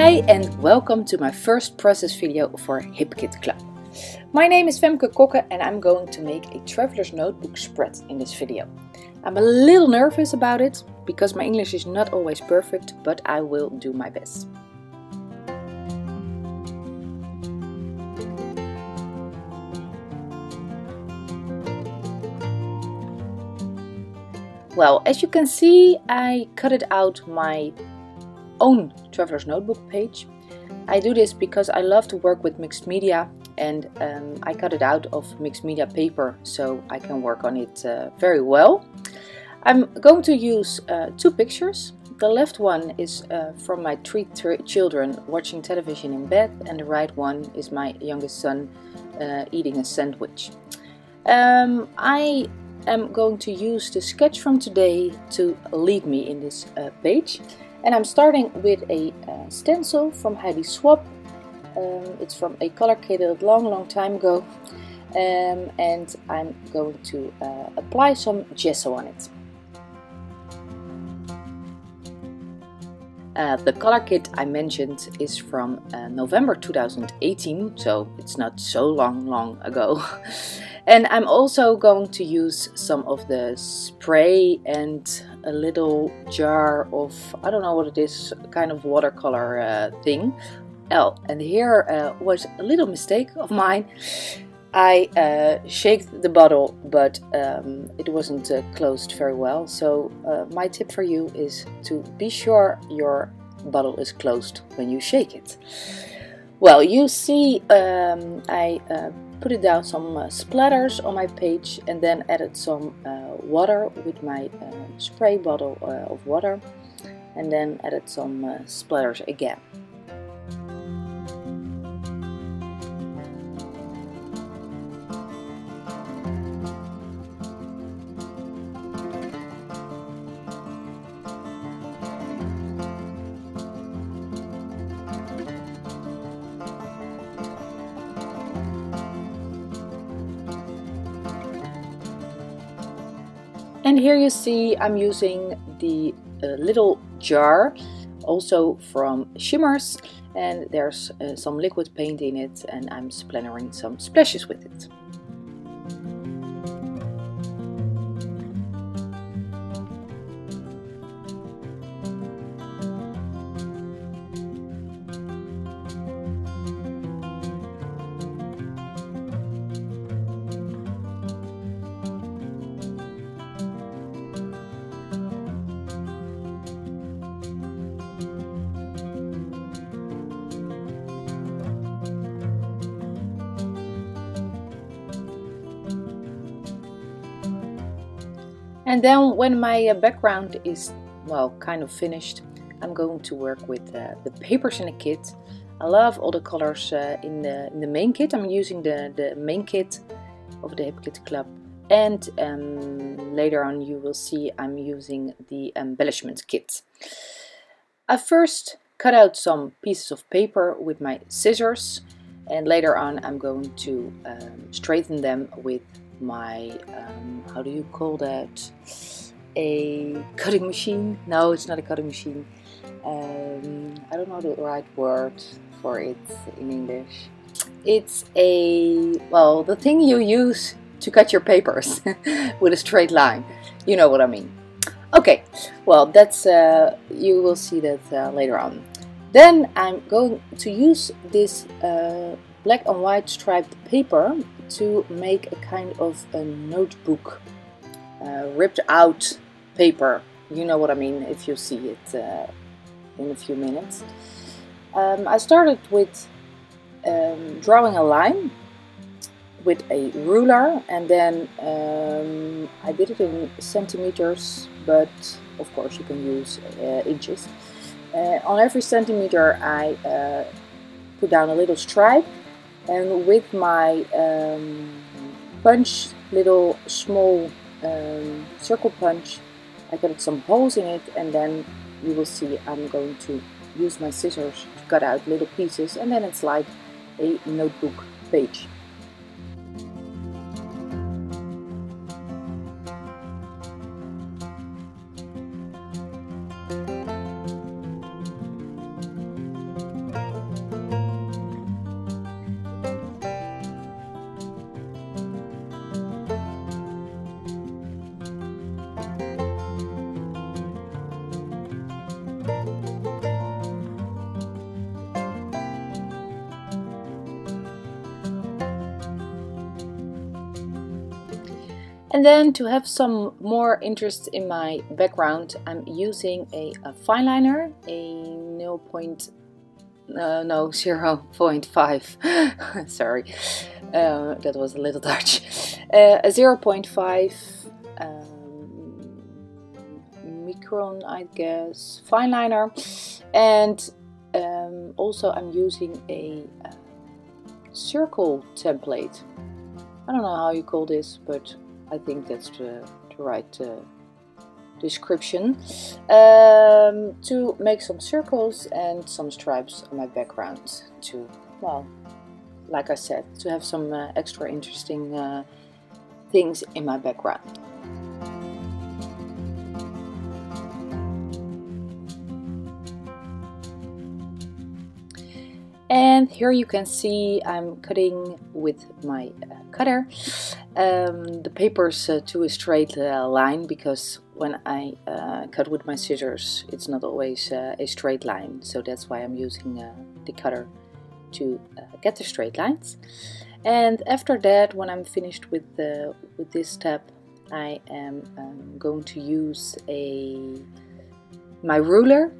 Hi and welcome to my first process video for HipKit Club. My name is Femke Kokke and I'm going to make a traveler's notebook spread in this video. I'm a little nervous about it because my English is not always perfect, but I will do my best. Well, as you can see, I cut out my own traveler's notebook page. I do this because I love to work with mixed media, and I cut it out of mixed media paper so I can work on it very well. I'm going to use two pictures. The left one is from my three children watching television in bed, and the right one is my youngest son eating a sandwich. I am going to use the sketch from today to lead me in this page. And I'm starting with a stencil from Heidi Swap. It's from a color kit a long time ago. And I'm going to apply some gesso on it. The color kit I mentioned is from November 2018, so it's not so long ago. And I'm also going to use some of the spray and a little jar of, I don't know what it is, kind of watercolor thing. Oh, and here was a little mistake of mine. I shaked the bottle, but it wasn't closed very well. So my tip for you is to be sure your bottle is closed when you shake it. Well, you see, I put it down some splatters on my page and then added some water with my spray bottle of water, and then added some splatters again. And here you see I'm using the little jar, also from Shimmers, and there's some liquid paint in it, and I'm splattering some splashes with it. And then when my background is, well, kind of finished, I'm going to work with the papers in the kit. I love all the colors in the main kit. I'm using the main kit of the HipKit Club. And later on you will see I'm using the embellishment kit. I first cut out some pieces of paper with my scissors, and later on I'm going to straighten them with my, how do you call that? A cutting machine? No, it's not a cutting machine. I don't know the right word for it in English. It's a, well, the thing you use to cut your papers with a straight line. You know what I mean. Okay, well, that's you will see that later on. Then I'm going to use this black and white striped paper to make a kind of a notebook, ripped out paper. You know what I mean if you see it in a few minutes. I started with drawing a line with a ruler, and then I did it in centimeters, but of course you can use inches. On every centimeter I put down a little stripe, and with my punch, little small circle punch, I cut some holes in it, and then you will see I'm going to use my scissors to cut out little pieces, and then it's like a notebook page. And then to have some more interest in my background, I'm using a fine liner, a 0.5 sorry, that was a little Dutch, a 0.5 micron, I guess, fine liner, and also I'm using a circle template. I don't know how you call this, but I think that's the right description, to make some circles and some stripes on my background to, well, like I said, to have some extra interesting things in my background. And here you can see I'm cutting with my cutter the papers to a straight line, because when I cut with my scissors it's not always a straight line, so that's why I'm using the cutter to get the straight lines. And after that, when I'm finished with this step, I am going to use my ruler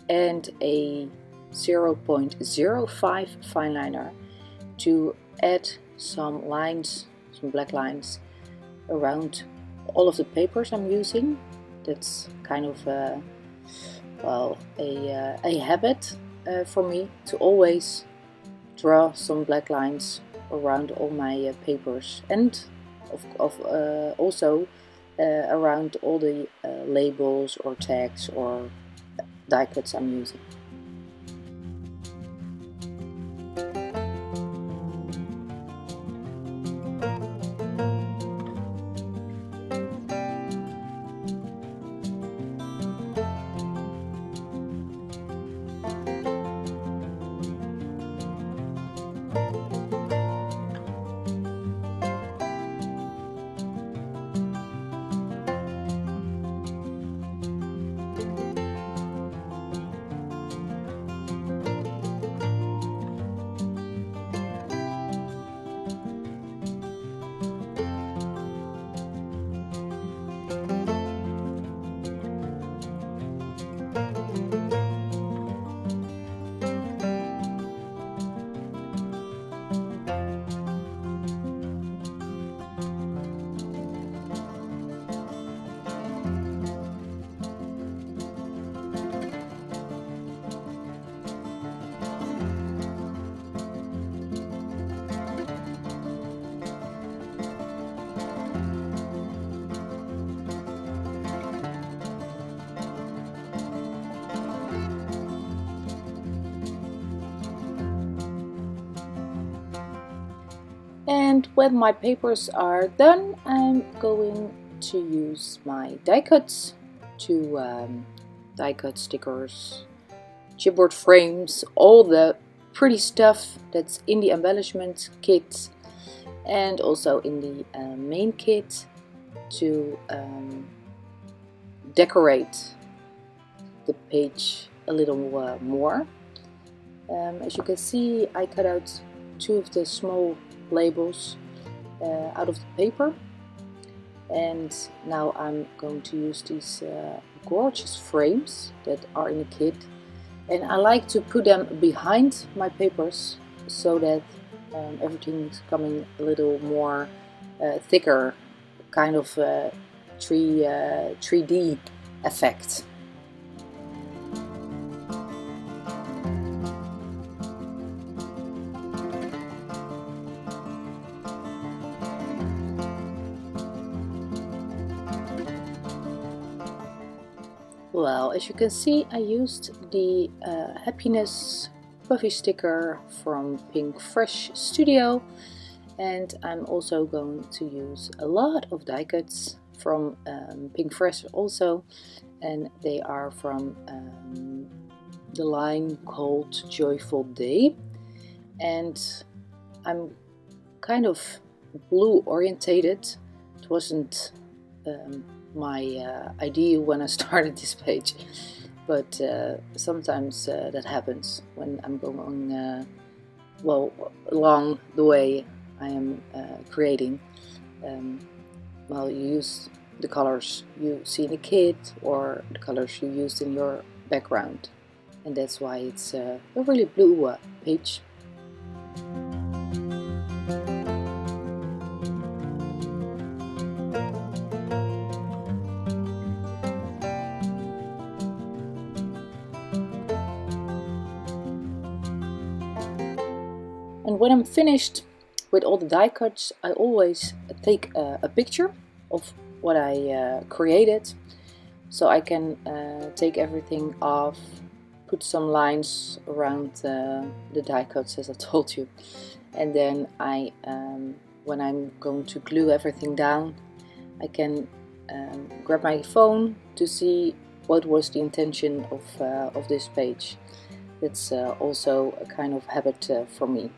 and a 0.05 fine liner to add some lines, some black lines around all of the papers I'm using. That's kind of a habit for me to always draw some black lines around all my papers, and also around all the labels or tags or die cuts I'm using. And when my papers are done, I'm going to use my die cuts to die cut stickers, chipboard frames, all the pretty stuff that's in the embellishment kit and also in the main kit to decorate the page a little more. As you can see, I cut out two of the small labels out of the paper, and now I'm going to use these gorgeous frames that are in the kit, and I like to put them behind my papers so that everything's coming a little more thicker, kind of 3D effect. Well, as you can see, I used the happiness puffy sticker from Pink Fresh Studio, and I'm also going to use a lot of die cuts from Pink Fresh also, and they are from the line called Joyful Day, and I'm kind of blue orientated. It wasn't my idea when I started this page, but sometimes that happens when I'm going well along the way I am creating. well, you use the colors you see in the kit or the colors you used in your background, and that's why it's a really blue page. And when I'm finished with all the die cuts, I always take a picture of what I created, so I can take everything off, put some lines around the die cuts as I told you, and then when I'm going to glue everything down, I can grab my phone to see what was the intention of this page. It's also a kind of habit for me.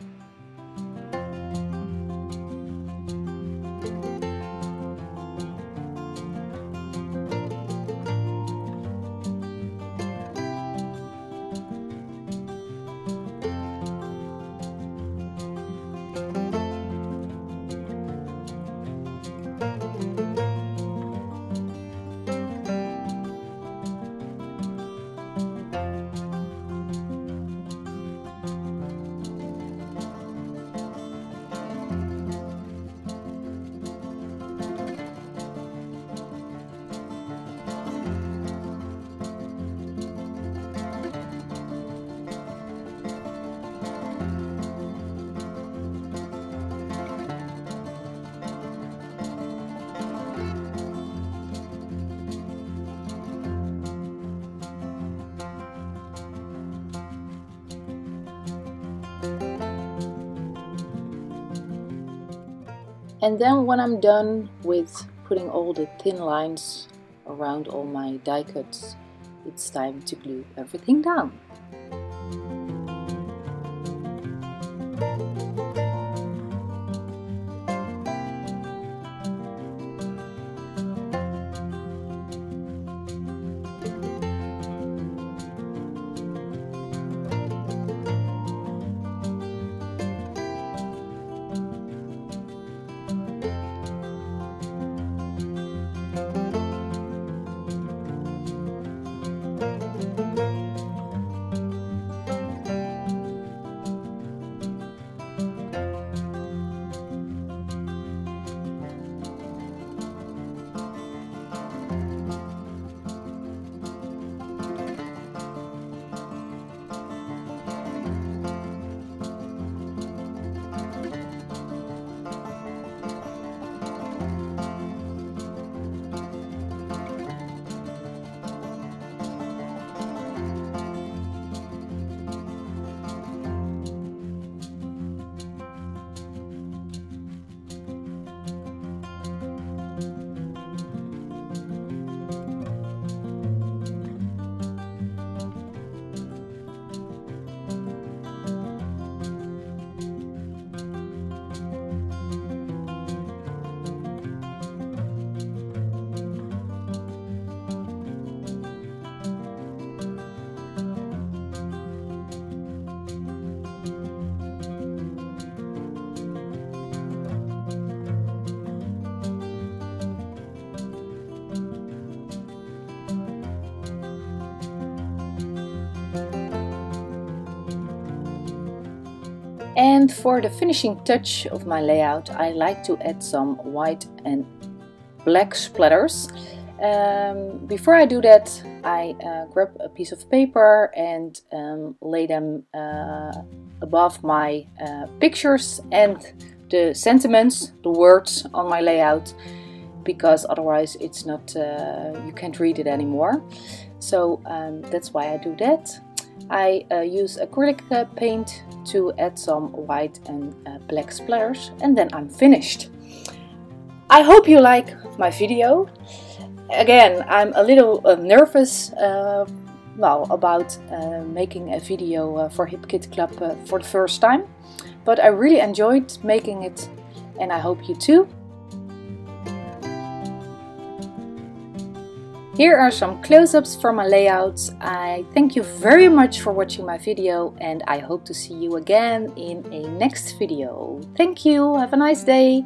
And then when I'm done with putting all the thin lines around all my die cuts, it's time to glue everything down. And for the finishing touch of my layout, I like to add some white and black splatters. Before I do that, I grab a piece of paper and lay them above my pictures and the sentiments, the words on my layout, because otherwise it's not, you can't read it anymore. So that's why I do that. I use acrylic paint to add some white and black splatters, and then I'm finished. I hope you like my video. Again, I'm a little nervous about making a video for Hip Kit Club for the first time, but I really enjoyed making it, and I hope you too. Here are some close-ups for my layouts. I thank you very much for watching my video, and I hope to see you again in a next video. Thank you, have a nice day.